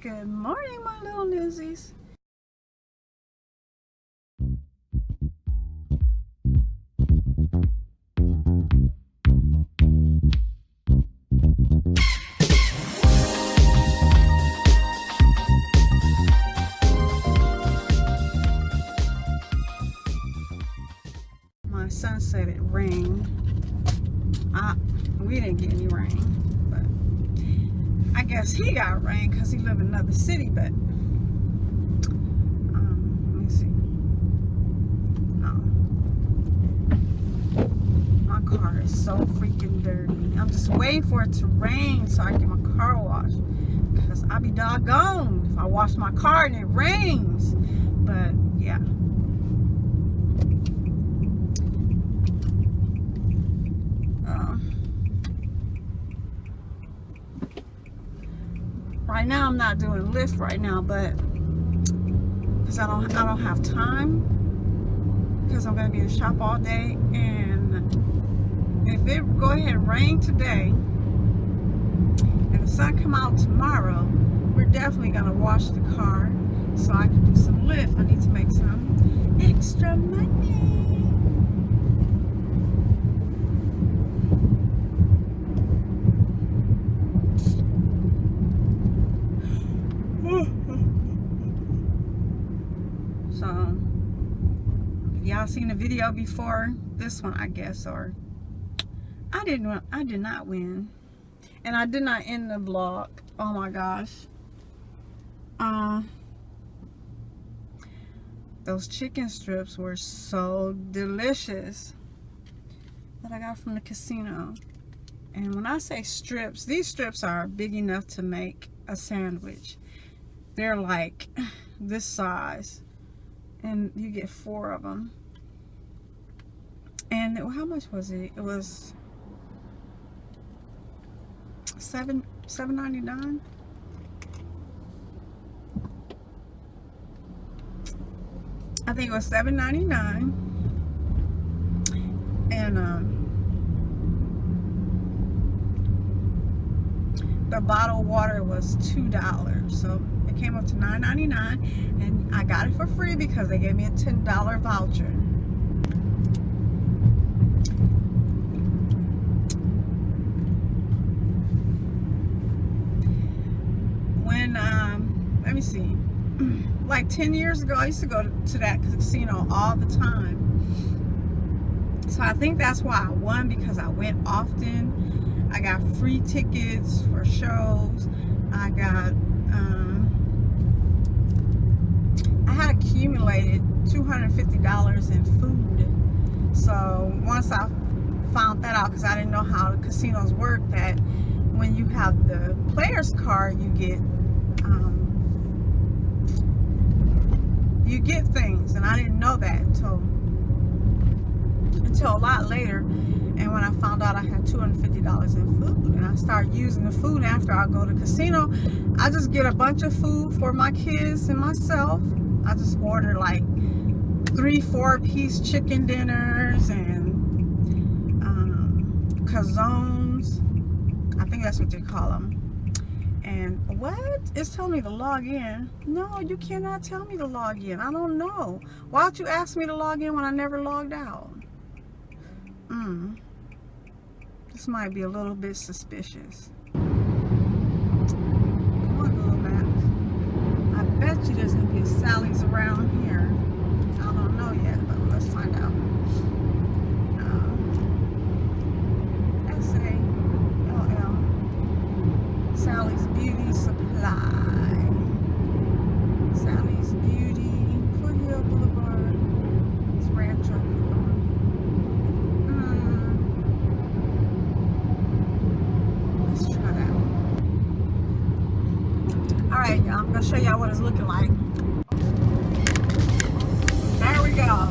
Good morning, my little newsies. My son said it rained. We didn't get any rain, but I guess he got rain because he lived in another city. But let me see. My car is so freaking dirty. I'm just waiting for it to rain so I can get my car washed, because I'll be doggone if I wash my car and it rains. But yeah. Right now I'm not doing Lyft right now, but because I don't have time, because I'm gonna be in the shop all day. And if it go ahead and rain today and the sun come out tomorrow, we're definitely gonna wash the car so I can do some Lyft. I need to make some extra money. So, y'all seen the video before this one, I guess, or I did not win, and I did not end the vlog. Oh my gosh. Those chicken strips were so delicious that I got from the casino. And when I say strips, these strips are big enough to make a sandwich. They're like this size, and you get 4 of them. And how much was it? It was $7.99. I think it was $7.99. And the bottle of water was $2, so it came up to $9.99, and I got it for free because they gave me a $10 voucher. When let me see, like 10 years ago, I used to go to that casino all the time. So I think that's why I won, because I went often. I got free tickets for shows. I got I had accumulated $250 in food. So once I found that out, because I didn't know how the casinos work, that when you have the player's card, you get things, and I didn't know that until a lot later. And when I found out I had $250 in food, and I started using the food after I go to the casino, I just get a bunch of food for my kids and myself. I just order like 3-4-piece chicken dinners and calzones. I think that's what they call them. And what? It's telling me to log in. No, you cannot tell me to log in. I don't know. Why don't you ask me to log in when I never logged out? This might be a little bit suspicious. Come on, Google Maps. I bet you there's gonna be a Sally's around here. I don't know yet, but let's find out. SALL. Sally's Beauty Supply. Sally's Beauty, Foothill Boulevard. It's Rancho. Alright, y'all, I'm going to show y'all what it's looking like. There we go.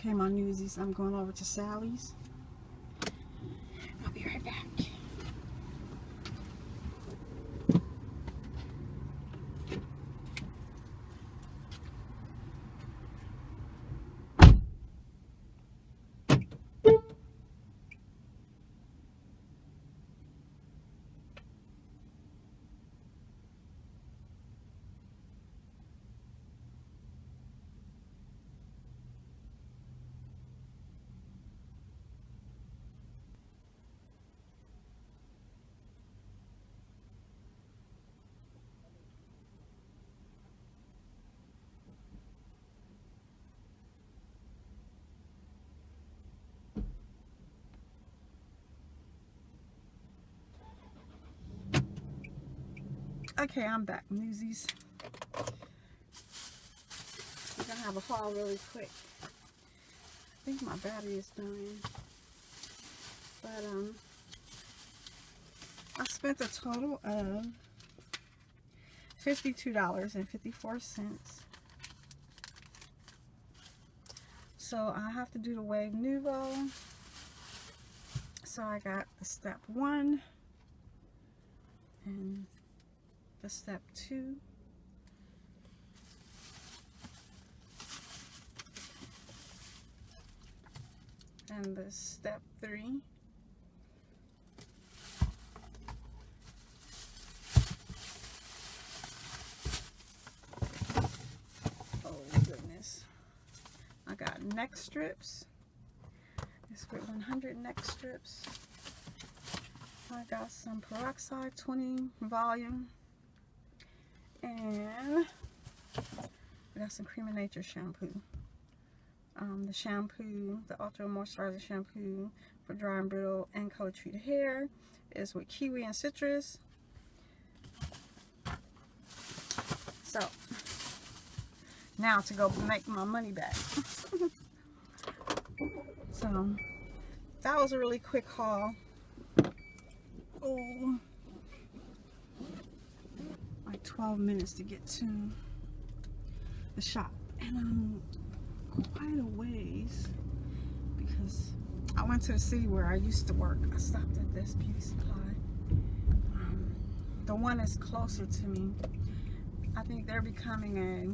Okay, my newsies, I'm going over to Sally's. I'll be right back. Okay, I'm back, newsies. We're gonna have a haul really quick. I think my battery is dying. But I spent a total of $52.54. So I have to do the Wave Nuvo. So I got the step 1 and the step 2. And the step 3. Oh goodness. I got neck strips. It's with 100 neck strips. I got some peroxide 20 volume. And I got some Cream of Nature shampoo. The shampoo, the Ultra Moisturizer shampoo for dry and brittle and color treated hair is with kiwi and citrus. So now to go make my money back. So that was a really quick haul. Oh, like 12 minutes to get to the shop, and I'm quite a ways because I went to the city where I used to work. I stopped at this beauty supply. The one is closer to me. I think they're becoming a